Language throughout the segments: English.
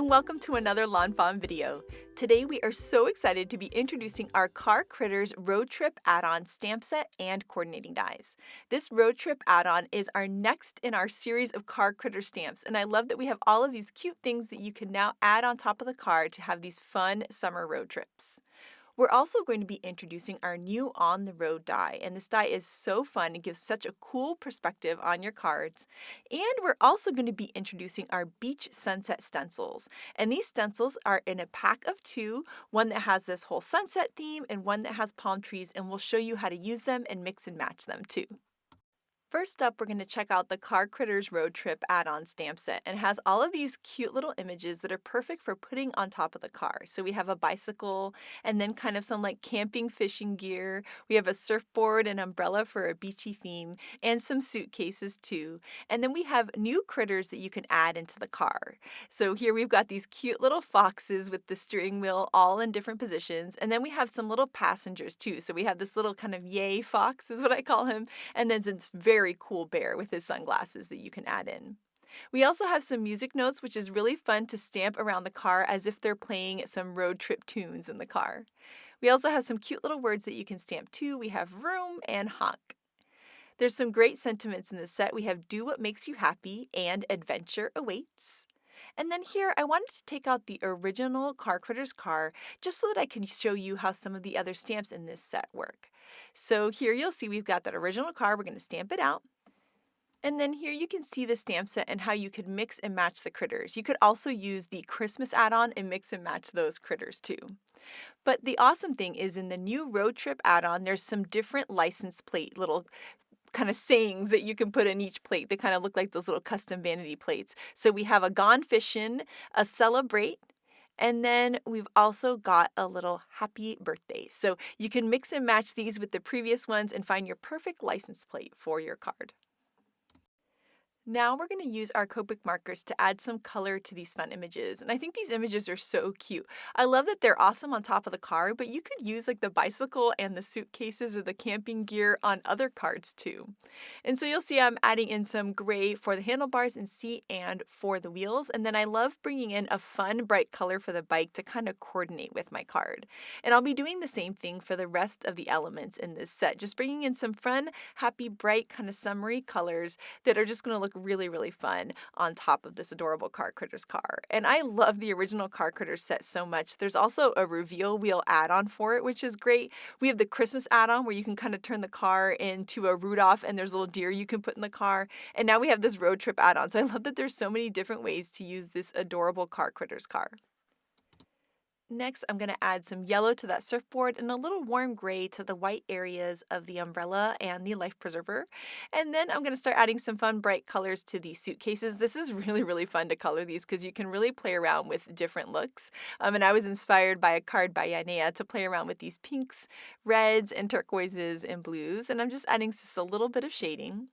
and welcome to another lawnfawn video. Today we are so excited to be introducing our Car Critters Road Trip Add-on stamp set and coordinating dies. This Road Trip Add-on is our next in our series of Car Critter stamps, and I love that we have all of these cute things that you can now add on top of the car to have these fun summer road trips. We're also going to be introducing our new On the Road die, and this die is so fun. It gives such a cool perspective on your cards. And we're also going to be introducing our Beach Sunset Stencils. And these stencils are in a pack of two, one that has this whole sunset theme and one that has palm trees, and we'll show you how to use them and mix and match them too. First up, we're going to check out the Car Critters Road Trip add-on stamp set, and it has all of these cute little images that are perfect for putting on top of the car. So we have a bicycle and then kind of some like camping fishing gear. We have a surfboard and umbrella for a beachy theme and some suitcases too. And then we have new critters that you can add into the car. So here we've got these cute little foxes with the steering wheel all in different positions. And then we have some little passengers too. So we have this little kind of yay fox is what I call him. And then this very cool bear with his sunglasses that you can add in. We also have some music notes, which is really fun to stamp around the car as if they're playing some road trip tunes in the car. We also have some cute little words that you can stamp too. We have room and honk. There's some great sentiments in this set. We have do what makes you happy and adventure awaits. And then here, I wanted to take out the original Car Critters car just so that I can show you how some of the other stamps in this set work. So here you'll see we've got that original car. We're going to stamp it out. And then here you can see the stamp set and how you could mix and match the critters. You could also use the Christmas add-on and mix and match those critters too. But the awesome thing is in the new road trip add-on, there's some different license plate little kind of sayings that you can put in each plate. They kind of look like those little custom vanity plates. So we have a gone fishing, a celebrate, and then we've also got a little happy birthday. So you can mix and match these with the previous ones and find your perfect license plate for your card. Now we're going to use our Copic markers to add some color to these fun images. And I think these images are so cute. I love that they're awesome on top of the car, but you could use like the bicycle and the suitcases or the camping gear on other cards too. And so you'll see I'm adding in some gray for the handlebars and seat and for the wheels. And then I love bringing in a fun bright color for the bike to kind of coordinate with my card. And I'll be doing the same thing for the rest of the elements in this set, just bringing in some fun, happy, bright, kind of summery colors that are just going to look really, really fun on top of this adorable Car Critters car. And I love the original Car Critters set so much. There's also a reveal wheel add-on for it, which is great. We have the Christmas add-on where you can kind of turn the car into a Rudolph and there's a little deer you can put in the car. And now we have this road trip add-on. So I love that there's so many different ways to use this adorable Car Critters car. Next, I'm going to add some yellow to that surfboard and a little warm gray to the white areas of the umbrella and the life preserver. And then I'm going to start adding some fun bright colors to these suitcases. This is really, really fun to color these because you can really play around with different looks. And I was inspired by a card by Yanea to play around with these pinks, reds, and turquoises and blues. And I'm just adding just a little bit of shading.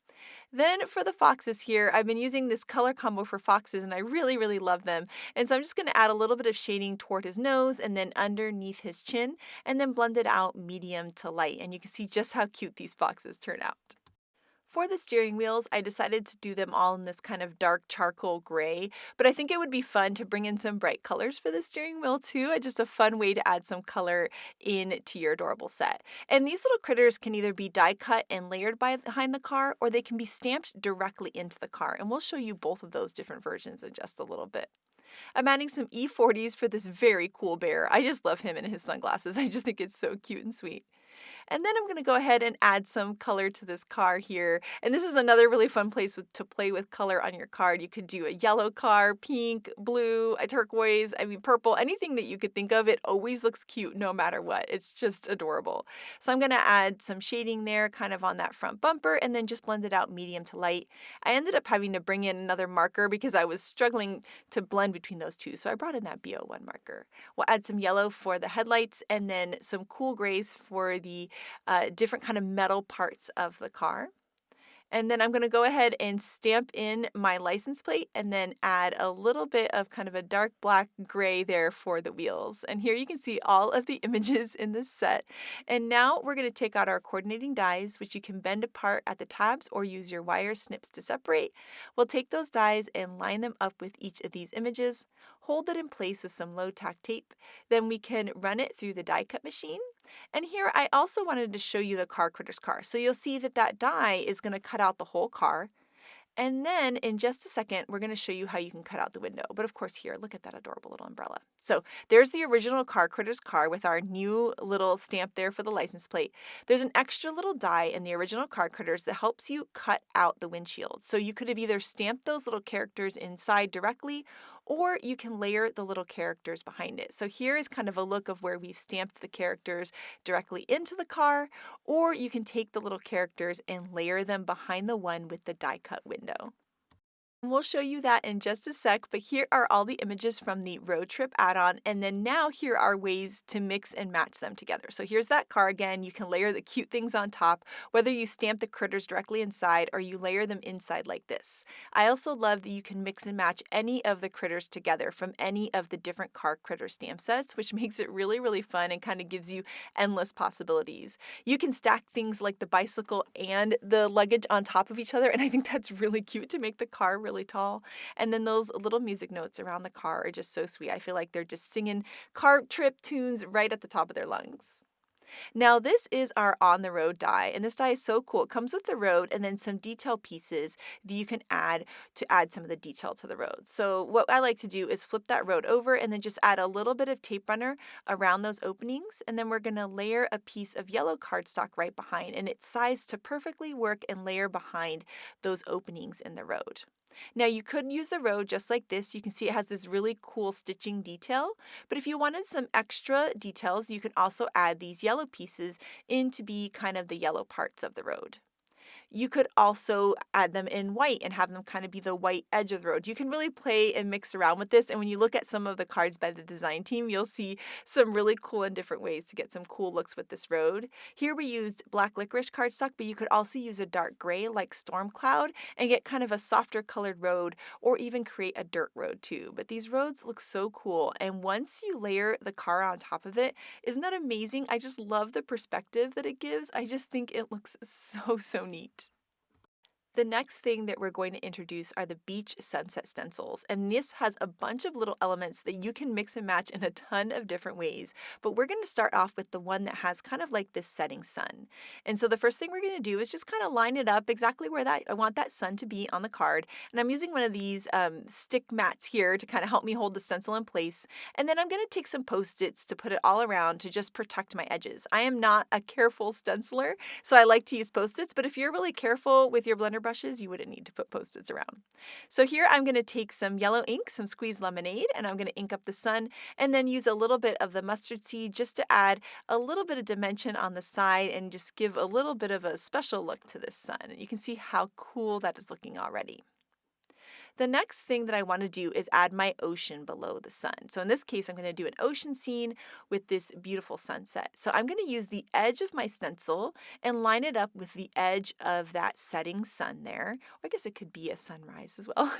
Then for the foxes here, I've been using this color combo for foxes and I really, really love them. And so I'm just going to add a little bit of shading toward his nose and then underneath his chin and then blend it out medium to light. And you can see just how cute these foxes turn out. For the steering wheels, I decided to do them all in this kind of dark charcoal gray, but I think it would be fun to bring in some bright colors for the steering wheel too. Just a fun way to add some color into your adorable set. And these little critters can either be die cut and layered behind the car, or they can be stamped directly into the car. And we'll show you both of those different versions in just a little bit. I'm adding some E40s for this very cool bear. I just love him and his sunglasses. I just think it's so cute and sweet. And then I'm going to go ahead and add some color to this car here. And this is another really fun place to play with color on your card. You could do a yellow car, pink, blue, a turquoise, purple, anything that you could think of. It always looks cute no matter what. It's just adorable. So I'm going to add some shading there kind of on that front bumper and then just blend it out medium to light. I ended up having to bring in another marker because I was struggling to blend between those two. So I brought in that BO1 marker. We'll add some yellow for the headlights and then some cool grays for the different kind of metal parts of the car. And then I'm gonna go ahead and stamp in my license plate and then add a little bit of kind of a dark black gray there for the wheels. And here you can see all of the images in this set. And now we're gonna take out our coordinating dies, which you can bend apart at the tabs or use your wire snips to separate. We'll take those dies and line them up with each of these images, hold it in place with some low tack tape. Then we can run it through the die cut machine. And here I also wanted to show you the car critter's car. So you'll see that that die is going to cut out the whole car. And then in just a second, we're going to show you how you can cut out the window. But of course, here, look at that adorable little umbrella. So there's the original Car Critters car with our new little stamp there for the license plate. There's an extra little die in the original Car Critters that helps you cut out the windshield. So you could have either stamped those little characters inside directly, or you can layer the little characters behind it. So here is kind of a look of where we've stamped the characters directly into the car, or you can take the little characters and layer them behind the one with the die cut window. We'll show you that in just a sec, but here are all the images from the road trip add-on, and then now here are ways to mix and match them together. So here's that car again. You can layer the cute things on top, whether you stamp the critters directly inside or you layer them inside like this. I also love that you can mix and match any of the critters together from any of the different car critter stamp sets, which makes it really, really fun and kind of gives you endless possibilities. You can stack things like the bicycle and the luggage on top of each other, and I think that's really cute to make the car really tall. And then those little music notes around the car are just so sweet. I feel like they're just singing car trip tunes right at the top of their lungs. Now, this is our on the road die, and this die is so cool. It comes with the road and then some detail pieces that you can add to add some of the detail to the road. So, what I like to do is flip that road over and then just add a little bit of tape runner around those openings, and then we're going to layer a piece of yellow cardstock right behind, and it's sized to perfectly work and layer behind those openings in the road. Now, you could use the road just like this. You can see it has this really cool stitching detail, but if you wanted some extra details, you can also add these yellow pieces in to be kind of the yellow parts of the road. You could also add them in white and have them kind of be the white edge of the road. You can really play and mix around with this, and when you look at some of the cards by the design team, you'll see some really cool and different ways to get some cool looks with this road. Here we used black licorice cardstock, but you could also use a dark gray like storm cloud and get kind of a softer colored road, or even create a dirt road too. But these roads look so cool, and once you layer the car on top of it, isn't that amazing? I just love the perspective that it gives. I just think it looks so, so neat. The next thing that we're going to introduce are the beach sunset stencils, and this has a bunch of little elements that you can mix and match in a ton of different ways, but we're going to start off with the one that has kind of like this setting sun. And so the first thing we're going to do is just kind of line it up exactly where that I want that sun to be on the card, and I'm using one of these stick mats here to kind of help me hold the stencil in place, and then I'm going to take some Post-its to put it all around to just protect my edges. I am not a careful stenciler, so I like to use Post-its, but if you're really careful with your blender brushes, you wouldn't need to put Post-its around. So here I'm going to take some yellow ink, some squeezed lemonade, and I'm going to ink up the sun, and then use a little bit of the mustard seed just to add a little bit of dimension on the side and just give a little bit of a special look to this sun. And you can see how cool that is looking already. The next thing that I want to do is add my ocean below the sun. So in this case, I'm going to do an ocean scene with this beautiful sunset. So I'm going to use the edge of my stencil and line it up with the edge of that setting sun there. Or I guess it could be a sunrise as well.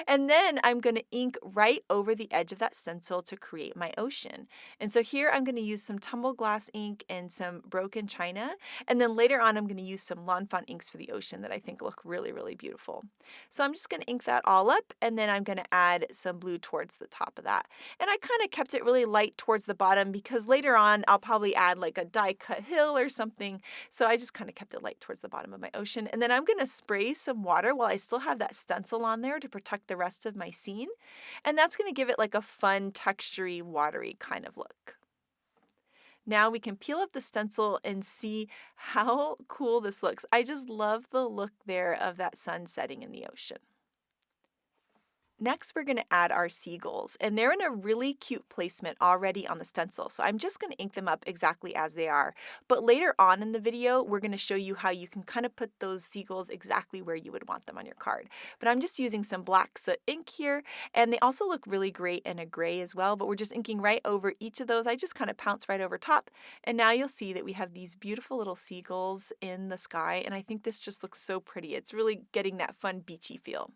And then I'm going to ink right over the edge of that stencil to create my ocean. And so here I'm going to use some tumble glass ink and some broken china. And then later on, I'm going to use some lawnfawn inks for the ocean that I think look really, really beautiful. So I'm just going to ink that all up, and then I'm going to add some blue towards the top of that. And I kind of kept it really light towards the bottom because later on I'll probably add like a die cut hill or something. So I just kind of kept it light towards the bottom of my ocean. And then I'm going to spray some water while I still have that stencil on there to protect the rest of my scene. And that's going to give it like a fun, textury, watery kind of look. Now we can peel up the stencil and see how cool this looks. I just love the look there of that sun setting in the ocean. Next, we're going to add our seagulls, and they're in a really cute placement already on the stencil, so I'm just going to ink them up exactly as they are. But later on in the video, we're going to show you how you can kind of put those seagulls exactly where you would want them on your card. But I'm just using some black soot ink here, and they also look really great in a gray as well, but we're just inking right over each of those. I just kind of pounce right over top, and now you'll see that we have these beautiful little seagulls in the sky, and I think this just looks so pretty. It's really getting that fun beachy feel.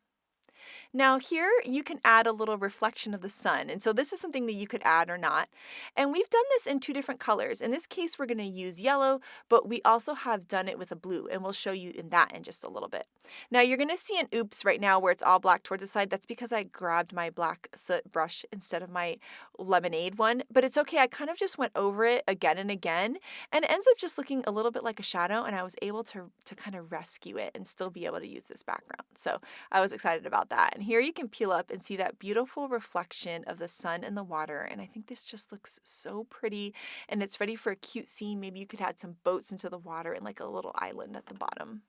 Now here you can add a little reflection of the sun, and so this is something that you could add or not. And we've done this in two different colors. In this case, we're going to use yellow, but we also have done it with a blue, and we'll show you in that in just a little bit. Now you're going to see an oops right now where it's all black towards the side. That's because I grabbed my black soot brush instead of my lemonade one, but it's okay. I kind of just went over it again and again, and it ends up just looking a little bit like a shadow, and I was able to kind of rescue it and still be able to use this background. So I was excited about that. And here you can peel up and see that beautiful reflection of the sun in the water. And I think this just looks so pretty and it's ready for a cute scene. Maybe you could add some boats into the water and like a little island at the bottom.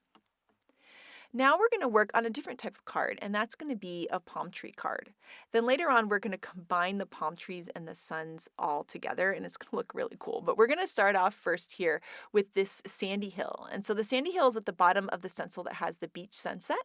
Now we're going to work on a different type of card, and that's going to be a palm tree card. Then later on, we're going to combine the palm trees and the suns all together, and it's going to look really cool. But we're going to start off first here with this sandy hill. And so the sandy hill is at the bottom of the stencil that has the beach sunset.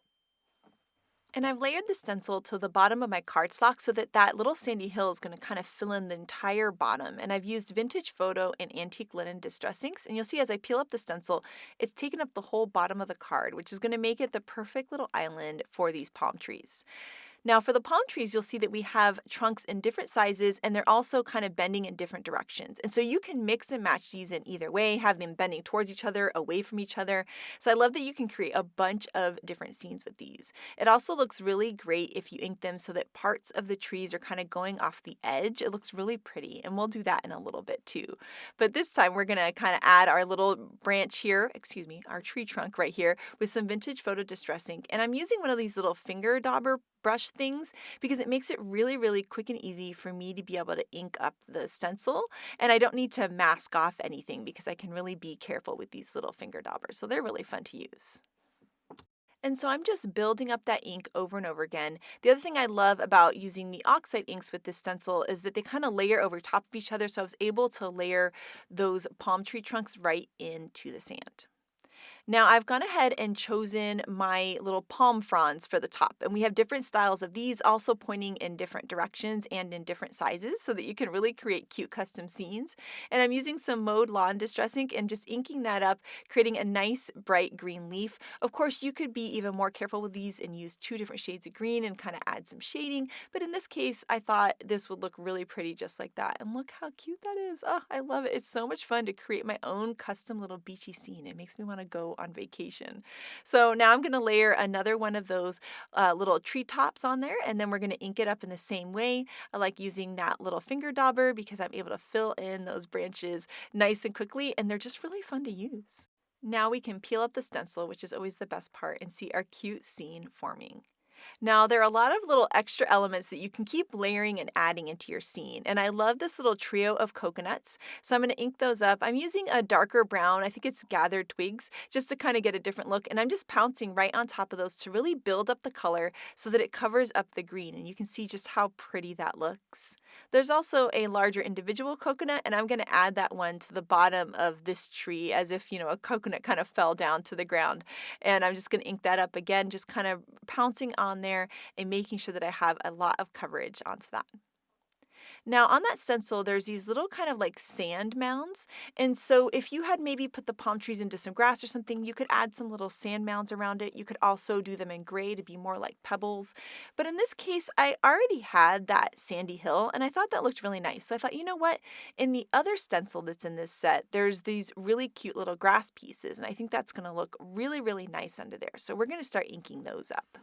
And I've layered the stencil to the bottom of my cardstock so that that little sandy hill is going to kind of fill in the entire bottom. And I've used vintage photo and antique linen distress inks. And you'll see as I peel up the stencil, it's taken up the whole bottom of the card, which is going to make it the perfect little island for these palm trees. Now for the palm trees, you'll see that we have trunks in different sizes and they're also kind of bending in different directions. And so you can mix and match these in either way, have them bending towards each other, away from each other. So I love that you can create a bunch of different scenes with these. It also looks really great if you ink them so that parts of the trees are kind of going off the edge. It looks really pretty, and we'll do that in a little bit too. But this time we're going to kind of add our little branch here, our tree trunk right here with some vintage photo distress ink. And I'm using one of these little finger dauber brush things because it makes it really, really quick and easy for me to be able to ink up the stencil. And I don't need to mask off anything because I can really be careful with these little finger daubers. So they're really fun to use. And so I'm just building up that ink over and over again. The other thing I love about using the oxide inks with this stencil is that they kind of layer over top of each other. So I was able to layer those palm tree trunks right into the sand. Now I've gone ahead and chosen my little palm fronds for the top, and we have different styles of these also pointing in different directions and in different sizes so that you can really create cute custom scenes. And I'm using some Mode Lawn Distress ink and just inking that up, creating a nice bright green leaf. Of course, you could be even more careful with these and use two different shades of green and kind of add some shading, but in this case, I thought this would look really pretty just like that. And look how cute that is. Oh, I love it. It's so much fun to create my own custom little beachy scene. It makes me want to go on vacation. So now I'm going to layer another one of those little treetops on there, and then we're going to ink it up in the same way. I like using that little finger dauber because I'm able to fill in those branches nice and quickly, and they're just really fun to use. Now we can peel up the stencil, which is always the best part, and see our cute scene forming. Now, there are a lot of little extra elements that you can keep layering and adding into your scene. And I love this little trio of coconuts. So I'm going to ink those up. I'm using a darker brown, I think it's gathered twigs, just to kind of get a different look. And I'm just pouncing right on top of those to really build up the color so that it covers up the green. And you can see just how pretty that looks. There's also a larger individual coconut, and I'm going to add that one to the bottom of this tree as if, a coconut kind of fell down to the ground. And I'm just going to ink that up again, just kind of pouncing on there and making sure that I have a lot of coverage onto that. Now on that stencil, there's these little kind of like sand mounds. And so if you had maybe put the palm trees into some grass or something, you could add some little sand mounds around it. You could also do them in gray to be more like pebbles. But in this case, I already had that sandy hill and I thought that looked really nice. So I thought, you know what? In the other stencil that's in this set, there's these really cute little grass pieces. And I think that's going to look really, really nice under there. So we're going to start inking those up.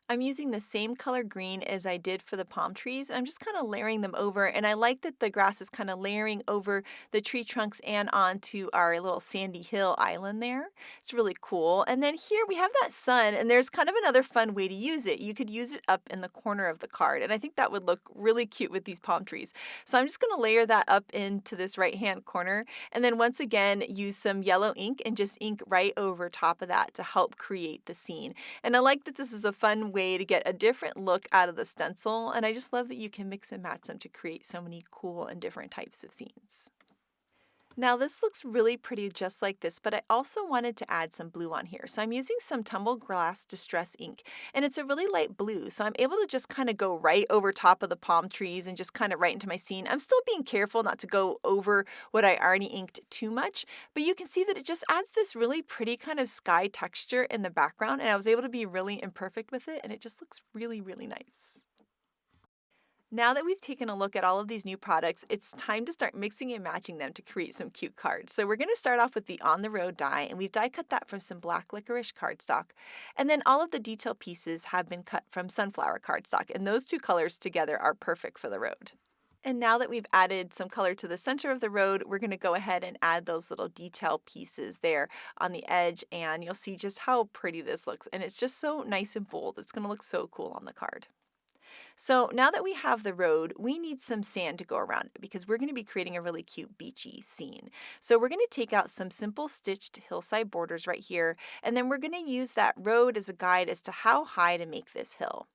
I'm using the same color green as I did for the palm trees, and I'm just kind of layering them over, and I like that the grass is kind of layering over the tree trunks and onto our little sandy hill island there. It's really cool. And then here we have that sun, and there's kind of another fun way to use it. You could use it up in the corner of the card, and I think that would look really cute with these palm trees. So I'm just going to layer that up into this right-hand corner, and then once again, use some yellow ink and just ink right over top of that to help create the scene. And I like that this is a fun fun way to get a different look out of the stencil, and I just love that you can mix and match them to create so many cool and different types of scenes. Now this looks really pretty just like this, but I also wanted to add some blue on here. So I'm using some Tumble Glass Distress ink, and it's a really light blue, so I'm able to just kind of go right over top of the palm trees and just kind of right into my scene. I'm still being careful not to go over what I already inked too much, but you can see that it just adds this really pretty kind of sky texture in the background, and I was able to be really imperfect with it, and it just looks really, really nice. Now that we've taken a look at all of these new products, it's time to start mixing and matching them to create some cute cards. So we're going to start off with the On the Road die, and we've die cut that from some black licorice cardstock. And then all of the detail pieces have been cut from sunflower cardstock, and those two colors together are perfect for the road. And now that we've added some color to the center of the road, we're going to go ahead and add those little detail pieces there on the edge, and you'll see just how pretty this looks. And it's just so nice and bold. It's going to look so cool on the card. So now that we have the road, we need some sand to go around it because we're going to be creating a really cute beachy scene. So we're going to take out some simple stitched hillside borders right here, and then we're going to use that road as a guide as to how high to make this hill.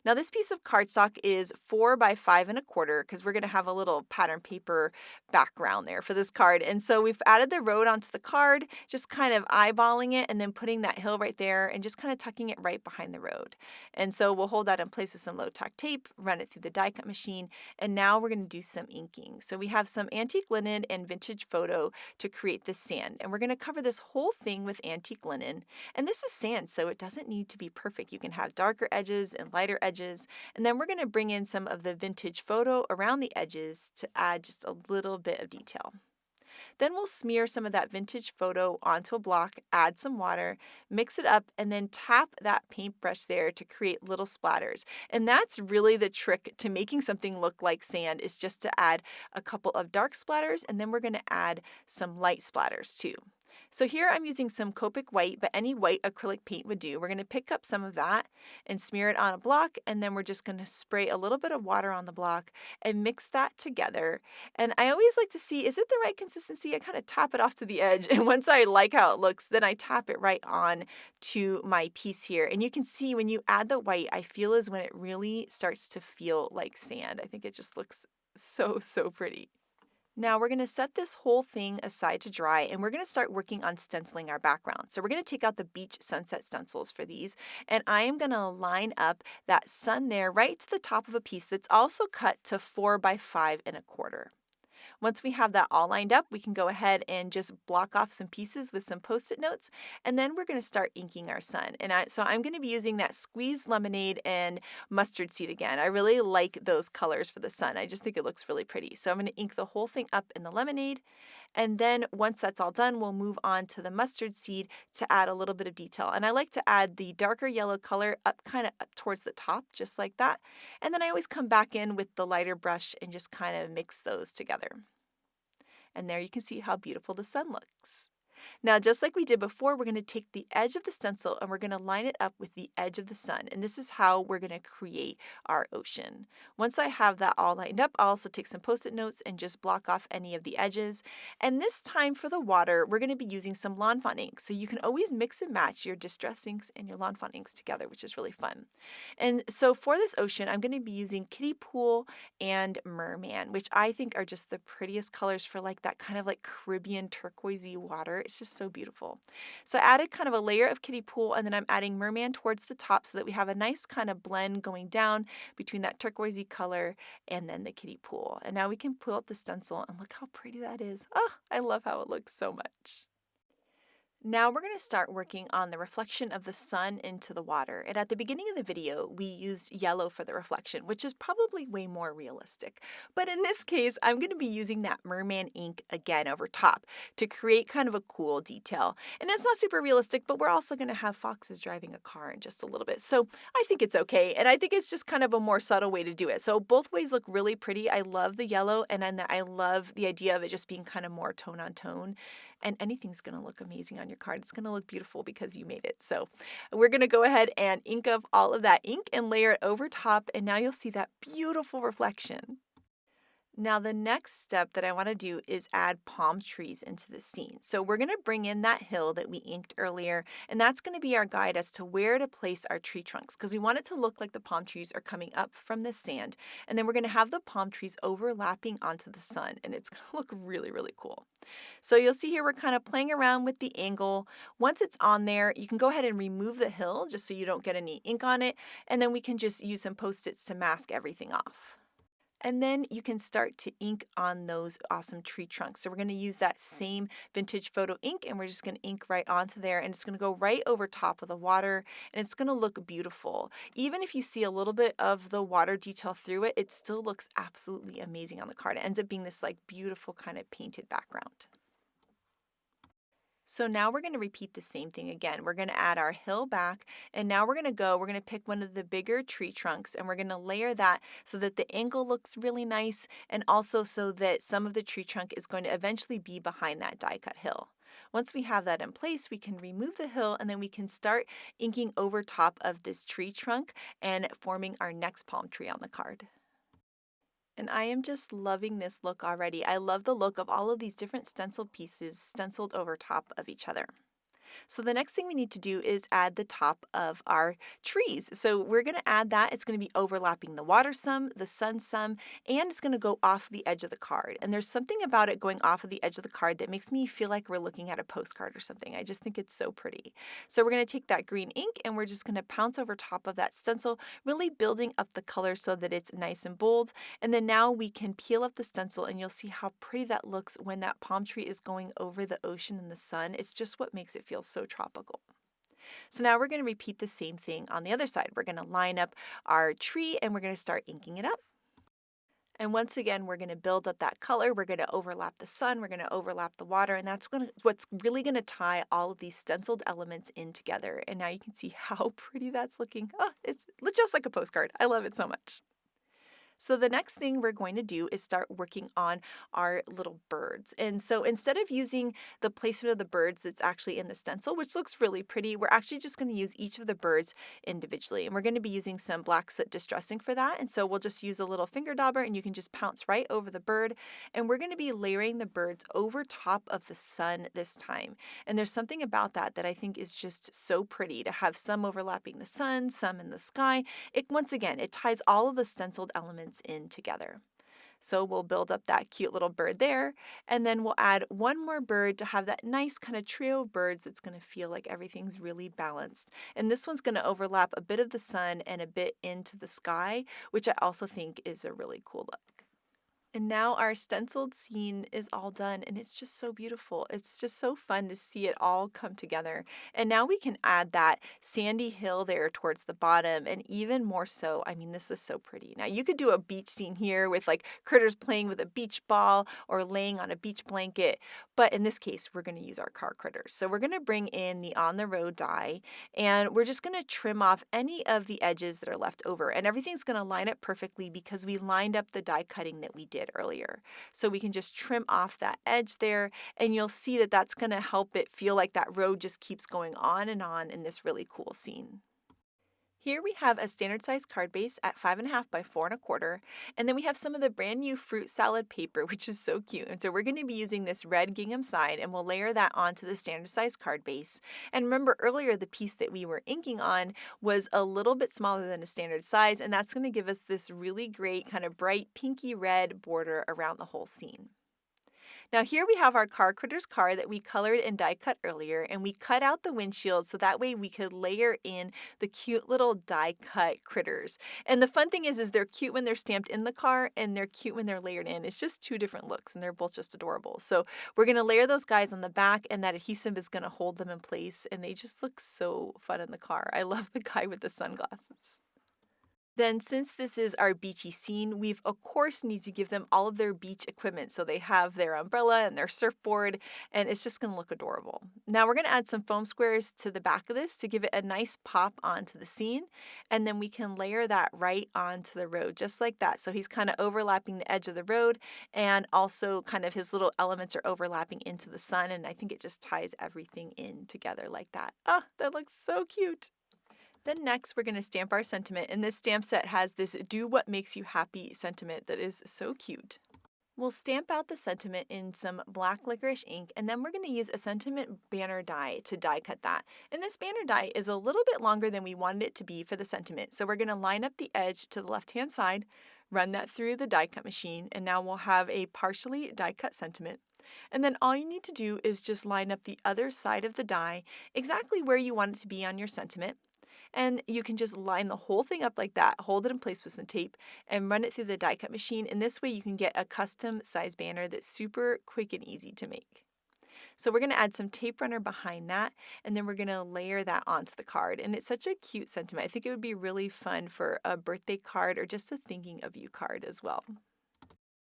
Now this piece of cardstock is 4 by 5 1/4 because we're going to have a little pattern paper background there for this card. And so we've added the road onto the card, just kind of eyeballing it and then putting that hill right there and just kind of tucking it right behind the road. And so we'll hold that in place with some low tack tape, run it through the die cut machine, and now we're going to do some inking. So we have some antique linen and vintage photo to create this sand. And we're going to cover this whole thing with antique linen. And this is sand, so it doesn't need to be perfect. You can have darker edges and lighter edges, and then we're going to bring in some of the vintage photo around the edges to add just a little bit of detail. Then we'll smear some of that vintage photo onto a block, add some water, mix it up, and then tap that paintbrush there to create little splatters. And that's really the trick to making something look like sand, is just to add a couple of dark splatters, and then we're going to add some light splatters too. So here I'm using some Copic white, but any white acrylic paint would do. We're going to pick up some of that and smear it on a block, and then we're just going to spray a little bit of water on the block and mix that together. And I always like to see, is it the right consistency? I kind of tap it off to the edge, and once I like how it looks, then I tap it right on to my piece here. And you can see when you add the white, I feel is when it really starts to feel like sand. I think it just looks so, so pretty. Now we're going to set this whole thing aside to dry, and we're going to start working on stenciling our background. So we're going to take out the beach sunset stencils for these, and I am going to line up that sun there right to the top of a piece that's also cut to 4 by 5 1/4. Once we have that all lined up, we can go ahead and just block off some pieces with some Post-it notes, and then we're going to start inking our sun. And so I'm going to be using that squeezed lemonade and mustard seed again. I really like those colors for the sun. I just think it looks really pretty. So I'm going to ink the whole thing up in the lemonade, and then once that's all done, we'll move on to the mustard seed to add a little bit of detail. And I like to add the darker yellow color up kind of up towards the top, just like that. And then I always come back in with the lighter brush and just kind of mix those together. And there you can see how beautiful the sun looks. Now, just like we did before, we're going to take the edge of the stencil and we're going to line it up with the edge of the sun. And this is how we're going to create our ocean. Once I have that all lined up, I'll also take some Post-it notes and just block off any of the edges. And this time for the water, we're going to be using some lawnfawn ink. So you can always mix and match your distress inks and your lawnfawn inks together, which is really fun. And so for this ocean, I'm going to be using kiddie pool and merman, which I think are just the prettiest colors for like that kind of like Caribbean turquoisey water. It's just so beautiful. So I added kind of a layer of kiddie pool, and then I'm adding merman towards the top so that we have a nice kind of blend going down between that turquoisey color and then the kiddie pool. And now we can pull out the stencil and look how pretty that is. Oh, I love how it looks so much. Now we're going to start working on the reflection of the sun into the water. And at the beginning of the video, we used yellow for the reflection, which is probably way more realistic. But in this case, I'm going to be using that merman ink again over top to create kind of a cool detail. And it's not super realistic, but we're also going to have foxes driving a car in just a little bit. So I think it's okay. And I think it's just kind of a more subtle way to do it. So both ways look really pretty. I love the yellow, and then I love the idea of it just being kind of more tone on tone. And anything's going to look amazing on your card. It's going to look beautiful because you made it. So we're going to go ahead and ink up all of that ink and layer it over top. And now you'll see that beautiful reflection. Now, the next step that I want to do is add palm trees into the scene. So we're going to bring in that hill that we inked earlier, and that's going to be our guide as to where to place our tree trunks because we want it to look like the palm trees are coming up from the sand. And then we're going to have the palm trees overlapping onto the sun, and it's going to look really, really cool. So you'll see here we're kind of playing around with the angle. Once it's on there, you can go ahead and remove the hill just so you don't get any ink on it, and then we can just use some Post-its to mask everything off. And then you can start to ink on those awesome tree trunks. So we're going to use that same vintage photo ink and we're just going to ink right onto there and it's going to go right over top of the water and it's going to look beautiful. Even if you see a little bit of the water detail through it, it still looks absolutely amazing on the card. It ends up being this like beautiful kind of painted background. So now we're going to repeat the same thing again. We're going to add our hill back, and now we're going to pick one of the bigger tree trunks, and we're going to layer that so that the angle looks really nice, and also so that some of the tree trunk is going to eventually be behind that die cut hill. Once we have that in place, we can remove the hill, and then we can start inking over top of this tree trunk and forming our next palm tree on the card. And I am just loving this look already. I love the look of all of these different stencil pieces stenciled over top of each other. So the next thing we need to do is add the top of our trees. So we're going to add that. It's going to be overlapping the water some, the sun some, and it's going to go off the edge of the card. And there's something about it going off of the edge of the card that makes me feel like we're looking at a postcard or something. I just think it's so pretty. So we're going to take that green ink and we're just going to pounce over top of that stencil, really building up the color so that it's nice and bold. And then now we can peel up the stencil and you'll see how pretty that looks when that palm tree is going over the ocean and the sun. It's just what makes it feel so tropical. So now we're going to repeat the same thing on the other side. We're going to line up our tree and we're going to start inking it up. And once again, we're going to build up that color. We're going to overlap the sun. We're going to overlap the water. And that's what's really going to tie all of these stenciled elements in together. And now you can see how pretty that's looking. Oh, it's just like a postcard. I love it so much. So the next thing we're going to do is start working on our little birds. And so instead of using the placement of the birds that's actually in the stencil, which looks really pretty, we're actually just going to use each of the birds individually. And we're going to be using some black soot distressing for that. And so we'll just use a little finger dauber and you can just pounce right over the bird. And we're going to be layering the birds over top of the sun this time. And there's something about that that I think is just so pretty to have some overlapping the sun, some in the sky. Once again, it ties all of the stenciled elements in together. So we'll build up that cute little bird there, and then we'll add one more bird to have that nice kind of trio of birds that's going to feel like everything's really balanced. And this one's going to overlap a bit of the sun and a bit into the sky, which I also think is a really cool look. And now our stenciled scene is all done and it's just so beautiful. It's just so fun to see it all come together. And now we can add that sandy hill there towards the bottom and even more so, I mean, this is so pretty. Now you could do a beach scene here with like critters playing with a beach ball or laying on a beach blanket. But in this case, we're going to use our car critters. So we're going to bring in the on the road die and we're just going to trim off any of the edges that are left over. And everything's going to line up perfectly because we lined up the die cutting that we did earlier. So we can just trim off that edge there and you'll see that that's going to help it feel like that road just keeps going on in this really cool scene. Here we have a standard size card base at 5.5 by 4.25, and then we have some of the brand new fruit salad paper, which is so cute. And so we're going to be using this red gingham side, and we'll layer that onto the standard size card base. And remember earlier, the piece that we were inking on was a little bit smaller than a standard size, and that's going to give us this really great kind of bright pinky red border around the whole scene. Now here we have our car critters car that we colored and die cut earlier, and we cut out the windshield so that way we could layer in the cute little die cut critters. And the fun thing is they're cute when they're stamped in the car and they're cute when they're layered in. It's just two different looks and they're both just adorable. So we're going to layer those guys on the back and that adhesive is going to hold them in place and they just look so fun in the car. I love the guy with the sunglasses. Then since this is our beachy scene, we've of course need to give them all of their beach equipment. So they have their umbrella and their surfboard, and it's just gonna look adorable. Now we're gonna add some foam squares to the back of this to give it a nice pop onto the scene. And then we can layer that right onto the road, just like that. So he's kind of overlapping the edge of the road, and also kind of his little elements are overlapping into the sun. And I think it just ties everything in together like that. Oh, that looks so cute. Then next, we're going to stamp our sentiment, and this stamp set has this "Do What Makes You Happy" sentiment that is so cute. We'll stamp out the sentiment in some black licorice ink, and then we're going to use a sentiment banner die to die cut that. And this banner die is a little bit longer than we wanted it to be for the sentiment. So we're going to line up the edge to the left-hand side, run that through the die cut machine, and now we'll have a partially die cut sentiment. And then all you need to do is just line up the other side of the die exactly where you want it to be on your sentiment. And you can just line the whole thing up like that, hold it in place with some tape, and run it through the die cut machine. And this way you can get a custom size banner that's super quick and easy to make. So we're going to add some tape runner behind that, and then we're going to layer that onto the card. And it's such a cute sentiment. I think it would be really fun for a birthday card or just a thinking of you card as well.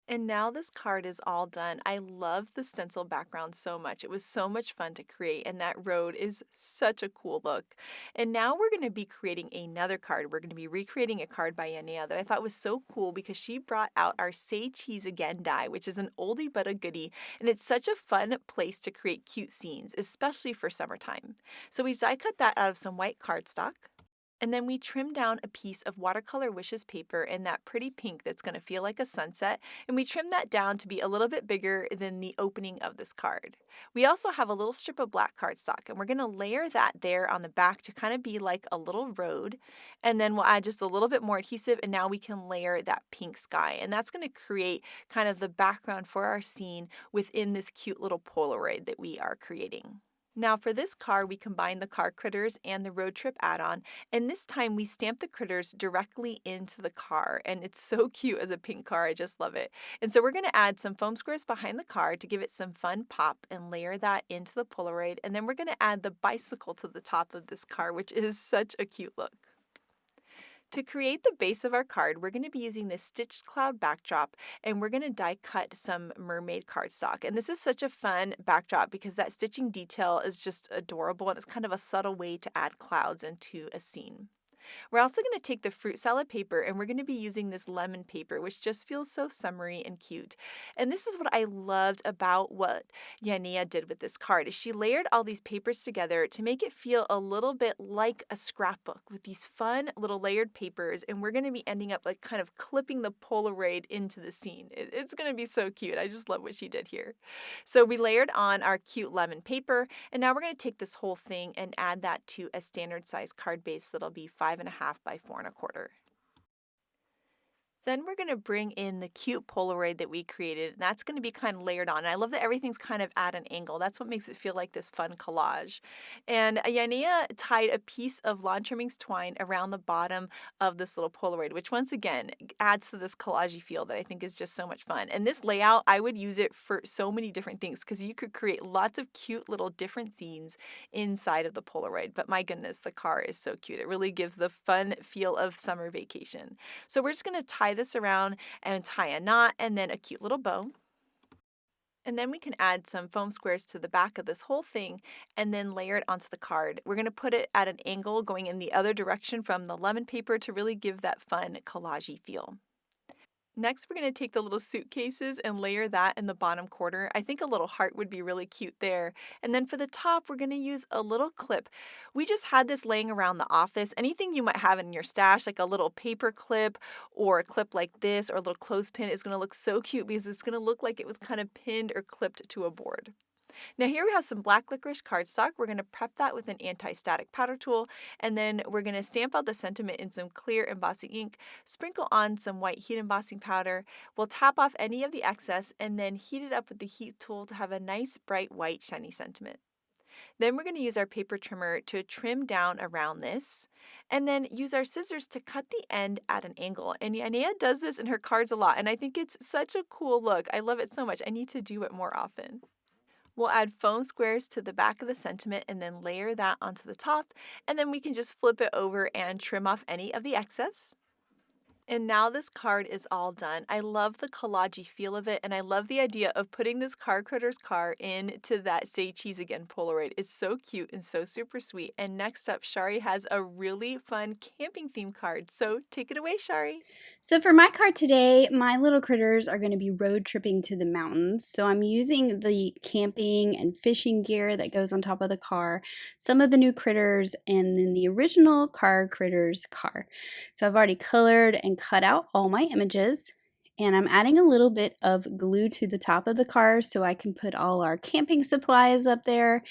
And now this card is all done. I love the stencil background so much. It was so much fun to create, and that road is such a cool look. And now we're going to be creating another card. We're going to be recreating a card by Yanea that I thought was so cool because she brought out our Say Cheese Again die, which is an oldie but a goodie, and it's such a fun place to create cute scenes, especially for summertime. So we've die cut that out of some white cardstock. And then we trim down a piece of Watercolor Wishes paper in that pretty pink that's going to feel like a sunset, and we trim that down to be a little bit bigger than the opening of this card. We also have a little strip of black cardstock, and we're going to layer that there on the back to kind of be like a little road, and then we'll add just a little bit more adhesive, and now we can layer that pink sky, and that's going to create kind of the background for our scene within this cute little Polaroid that we are creating. Now for this car, we combine the car critters and the road trip add-on, and this time we stamp the critters directly into the car, and it's so cute as a pink car. I just love it. And so we're going to add some foam squares behind the car to give it some fun pop and layer that into the Polaroid, and then we're going to add the bicycle to the top of this car, which is such a cute look. To create the base of our card, we're going to be using this stitched cloud backdrop, and we're going to die cut some mermaid cardstock. And this is such a fun backdrop because that stitching detail is just adorable, and it's kind of a subtle way to add clouds into a scene. We're also going to take the fruit salad paper, and we're going to be using this lemon paper, which just feels so summery and cute. And this is what I loved about what Yanea did with this card is she layered all these papers together to make it feel a little bit like a scrapbook with these fun little layered papers, and we're going to be ending up like kind of clipping the Polaroid into the scene. It's going to be so cute. I just love what she did here. So we layered on our cute lemon paper, and now we're going to take this whole thing and add that to a standard size card base that'll be 5.5 by 4.25. Then we're going to bring in the cute Polaroid that we created, and that's going to be kind of layered on. And I love that everything's kind of at an angle. That's what makes it feel like this fun collage. And Yanea tied a piece of lawn trimmings twine around the bottom of this little Polaroid, which once again adds to this collagey feel that I think is just so much fun. And this layout, I would use it for so many different things because you could create lots of cute little different scenes inside of the Polaroid. But my goodness, the car is so cute. It really gives the fun feel of summer vacation. So we're just going to tie this around and tie a knot and then a cute little bow. And then we can add some foam squares to the back of this whole thing and then layer it onto the card. We're going to put it at an angle going in the other direction from the lemon paper to really give that fun collagey feel. Next, we're going to take the little suitcases and layer that in the bottom corner. I think a little heart would be really cute there. And then for the top, we're going to use a little clip. We just had this laying around the office. Anything you might have in your stash, like a little paper clip or a clip like this or a little clothespin is going to look so cute because it's going to look like it was kind of pinned or clipped to a board. Now here we have some black licorice cardstock. We're going to prep that with an anti-static powder tool, and then we're going to stamp out the sentiment in some clear embossing ink, sprinkle on some white heat embossing powder. We'll tap off any of the excess and then heat it up with the heat tool to have a nice bright white shiny sentiment. Then we're going to use our paper trimmer to trim down around this, and then use our scissors to cut the end at an angle. And Yanea does this in her cards a lot, and I think it's such a cool look. I love it so much. I need to do it more often. We'll add foam squares to the back of the sentiment and then layer that onto the top, and then we can just flip it over and trim off any of the excess. And now this card is all done. I love the collagey feel of it, and I love the idea of putting this Card Critters car into that Say Cheese Again Polaroid. It's so cute and so super sweet. And next up, Shari has a really fun camping theme card. So take it away, Shari. So for my card today, my little critters are going to be road tripping to the mountains. So I'm using the camping and fishing gear that goes on top of the car, some of the new critters, and then the original Card Critters car. So I've already colored and cut out all my images. And I'm adding a little bit of glue to the top of the car so I can put all our camping supplies up there.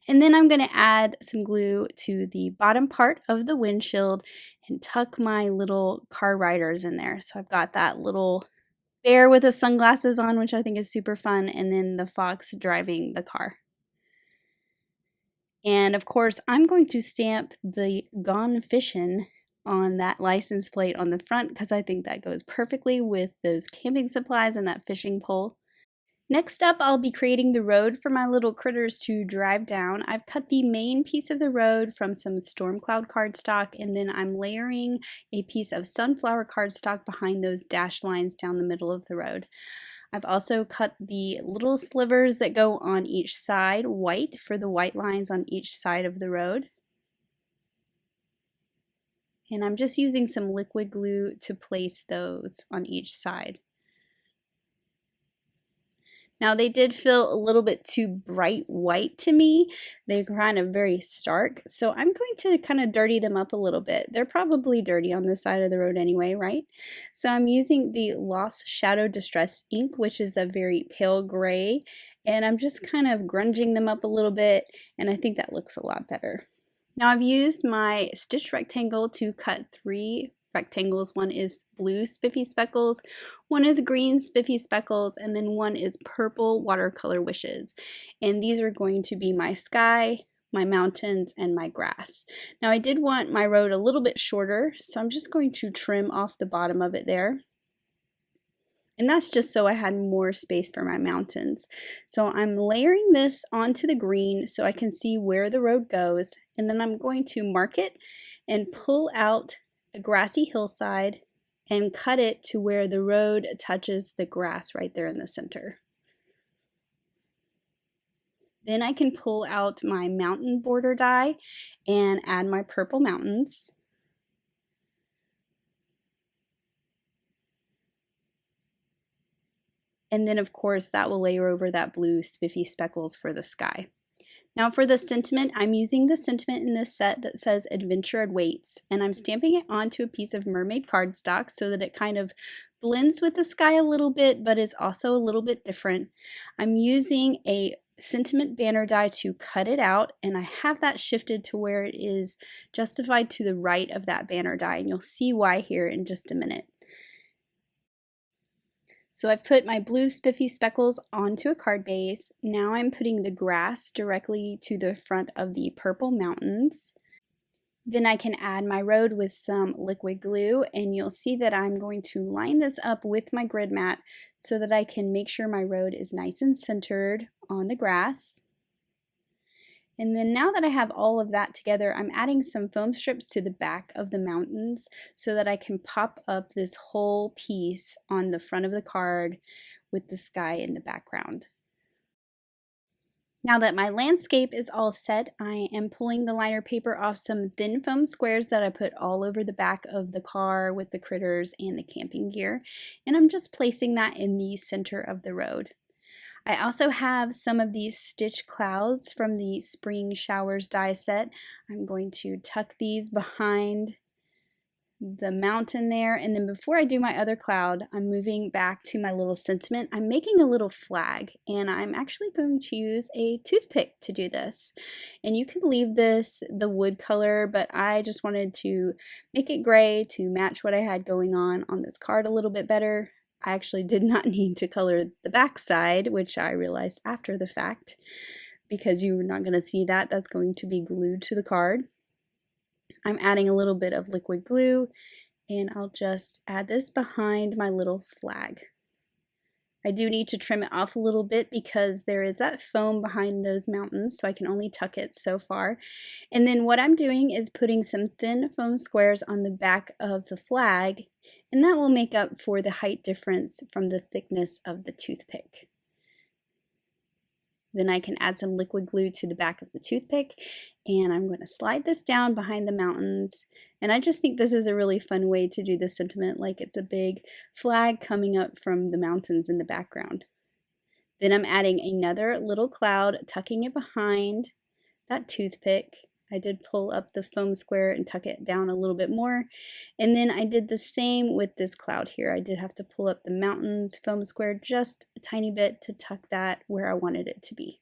And then I'm going to add some glue to the bottom part of the windshield and tuck my little car riders in there. So I've got that little bear with the sunglasses on, which I think is super fun, and then the fox driving the car. And of course, I'm going to stamp the Gone Fishin' on that license plate on the front because I think that goes perfectly with those camping supplies and that fishing pole. Next up, I'll be creating the road for my little critters to drive down. I've cut the main piece of the road from some storm cloud cardstock, and then I'm layering a piece of sunflower cardstock behind those dashed lines down the middle of the road. I've also cut the little slivers that go on each side white for the white lines on each side of the road. And I'm just using some liquid glue to place those on each side. Now they did feel a little bit too bright white to me. They're kind of very stark. So I'm going to kind of dirty them up a little bit. They're probably dirty on this side of the road anyway, right? So I'm using the Lost Shadow Distress ink, which is a very pale gray. And I'm just kind of grunging them up a little bit. And I think that looks a lot better. Now I've used my stitch rectangle to cut 3 rectangles. One is blue spiffy speckles, one is green spiffy speckles, and then one is purple watercolor wishes. And these are going to be my sky, my mountains, and my grass. Now I did want my road a little bit shorter, so I'm just going to trim off the bottom of it there. And that's just so I had more space for my mountains. So I'm layering this onto the green so I can see where the road goes. And then I'm going to mark it and pull out a grassy hillside and cut it to where the road touches the grass right there in the center. Then I can pull out my mountain border die and add my purple mountains. And then of course that will layer over that blue spiffy speckles for the sky. Now for the sentiment, I'm using the sentiment in this set that says Adventure Awaits, and I'm stamping it onto a piece of mermaid cardstock so that it kind of blends with the sky a little bit, but is also a little bit different. I'm using a sentiment banner die to cut it out, and I have that shifted to where it is justified to the right of that banner die, and you'll see why here in just a minute. So I've put my blue spiffy speckles onto a card base. Now I'm putting the grass directly to the front of the purple mountains. Then I can add my road with some liquid glue, and you'll see that I'm going to line this up with my grid mat so that I can make sure my road is nice and centered on the grass. And then now that I have all of that together, I'm adding some foam strips to the back of the mountains so that I can pop up this whole piece on the front of the card with the sky in the background. Now that my landscape is all set, I am pulling the liner paper off some thin foam squares that I put all over the back of the car with the critters and the camping gear, and I'm just placing that in the center of the road. I also have some of these stitch clouds from the Spring Showers die set. I'm going to tuck these behind the mountain there, and then before I do my other cloud, I'm moving back to my little sentiment. I'm making a little flag, and I'm actually going to use a toothpick to do this. And you could leave this the wood color, but I just wanted to make it gray to match what I had going on this card a little bit better. I actually did not need to color the back side, which I realized after the fact, because you're not going to see that. That's going to be glued to the card. I'm adding a little bit of liquid glue, and I'll just add this behind my little flag. I do need to trim it off a little bit because there is that foam behind those mountains, so I can only tuck it so far. And then what I'm doing is putting some thin foam squares on the back of the flag, and that will make up for the height difference from the thickness of the toothpick. Then I can add some liquid glue to the back of the toothpick, and I'm going to slide this down behind the mountains. And I just think this is a really fun way to do this sentiment, like it's a big flag coming up from the mountains in the background. Then I'm adding another little cloud, tucking it behind that toothpick. I did pull up the foam square and tuck it down a little bit more. And then I did the same with this cloud here. I did have to pull up the mountains foam square just a tiny bit to tuck that where I wanted it to be.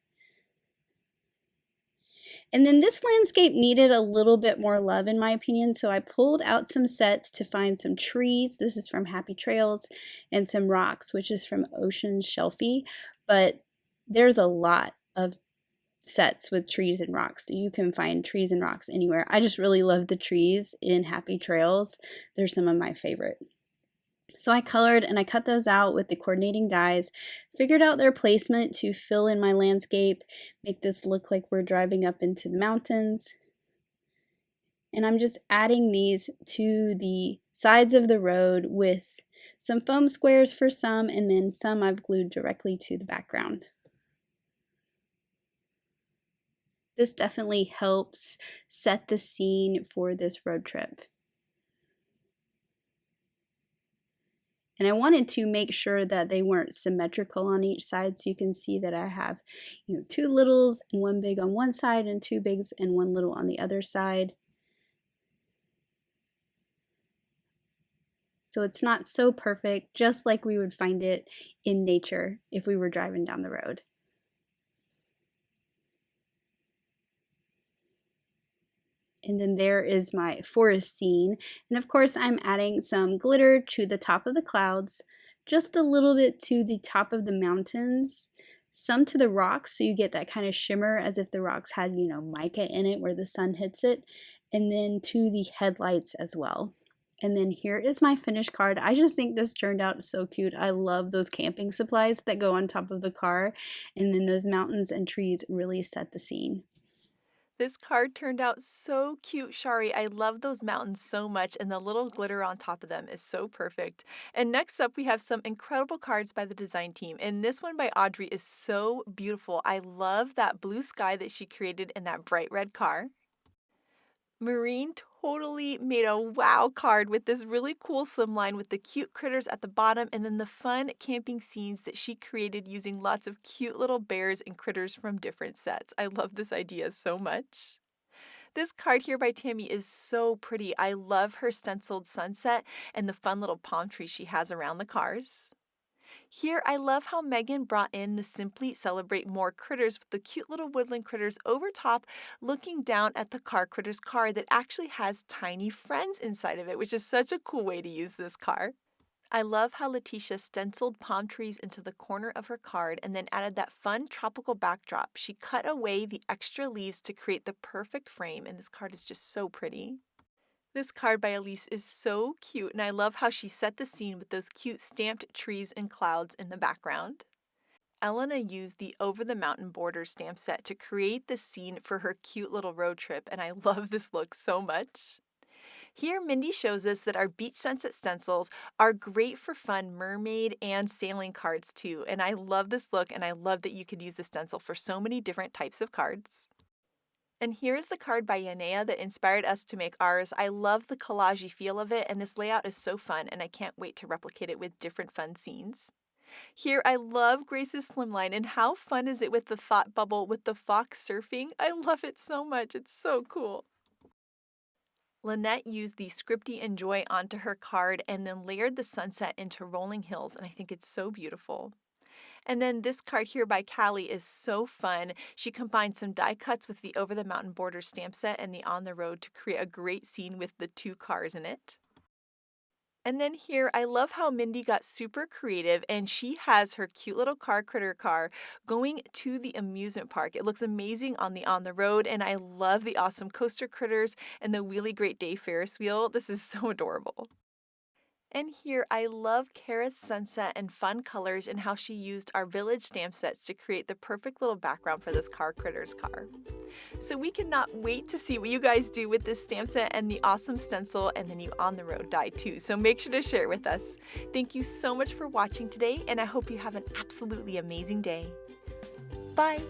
And then this landscape needed a little bit more love in my opinion, so I pulled out some sets to find some trees. This is from Happy Trails, and some rocks, which is from Ocean Shelfie. But there's a lot of sets with trees and rocks. So you can find trees and rocks anywhere. I just really love the trees in Happy Trails. They're some of my favorite. So I colored and I cut those out with the coordinating dies, figured out their placement to fill in my landscape, make this look like we're driving up into the mountains. And I'm just adding these to the sides of the road with some foam squares for some, and then some I've glued directly to the background. This definitely helps set the scene for this road trip. And I wanted to make sure that they weren't symmetrical on each side, so you can see that I have, two littles and one big on one side and two bigs and one little on the other side. So it's not so perfect, just like we would find it in nature if we were driving down the road. And then there is my forest scene. And of course, I'm adding some glitter to the top of the clouds, just a little bit to the top of the mountains, some to the rocks, so you get that kind of shimmer as if the rocks had, mica in it where the sun hits it, and then to the headlights as well. And then here is my finished card. I just think this turned out so cute. I love those camping supplies that go on top of the car, and then those mountains and trees really set the scene. This card turned out so cute, Shari. I love those mountains so much, and the little glitter on top of them is so perfect. And next up, we have some incredible cards by the design team. And this one by Audrey is so beautiful. I love that blue sky that she created in that bright red car. Maureen totally made a wow card with this really cool slimline with the cute critters at the bottom, and then the fun camping scenes that she created using lots of cute little bears and critters from different sets. I love this idea so much. This card here by Tammy is so pretty. I love her stenciled sunset and the fun little palm trees she has around the cars. Here, I love how Megan brought in the Simply Celebrate More critters with the cute little woodland critters over top, looking down at the car critters car that actually has tiny friends inside of it, which is such a cool way to use this car. I love how Letitia stenciled palm trees into the corner of her card and then added that fun tropical backdrop. She cut away the extra leaves to create the perfect frame, and this card is just so pretty. This card by Elise is so cute, and I love how she set the scene with those cute stamped trees and clouds in the background. Elena used the Over the Mountain Border stamp set to create the scene for her cute little road trip, and I love this look so much. Here, Mindy shows us that our beach sunset stencils are great for fun mermaid and sailing cards too, and I love this look, and I love that you could use the stencil for so many different types of cards. And here's the card by Yanea that inspired us to make ours. I love the collage feel of it, and this layout is so fun, and I can't wait to replicate it with different fun scenes. Here, I love Grace's slimline, and how fun is it with the thought bubble with the fox surfing? I love it so much. It's so cool. Lynette used the Scripty Enjoy onto her card and then layered the sunset into rolling hills, and I think it's so beautiful. And then this card here by Callie is so fun. She combined some die cuts with the Over the Mountain Border stamp set and the On the Road to create a great scene with the two cars in it. And then here, I love how Mindy got super creative and she has her cute little car critter car going to the amusement park. It looks amazing on the road, and I love the awesome coaster critters and the Wheelie Great Day Ferris wheel. This is so adorable. And here, I love Kara's sunset and fun colors and how she used our village stamp sets to create the perfect little background for this car critters car. So we cannot wait to see what you guys do with this stamp set and the awesome stencil and the new On the Road die too. So make sure to share it with us. Thank you so much for watching today, and I hope you have an absolutely amazing day. Bye!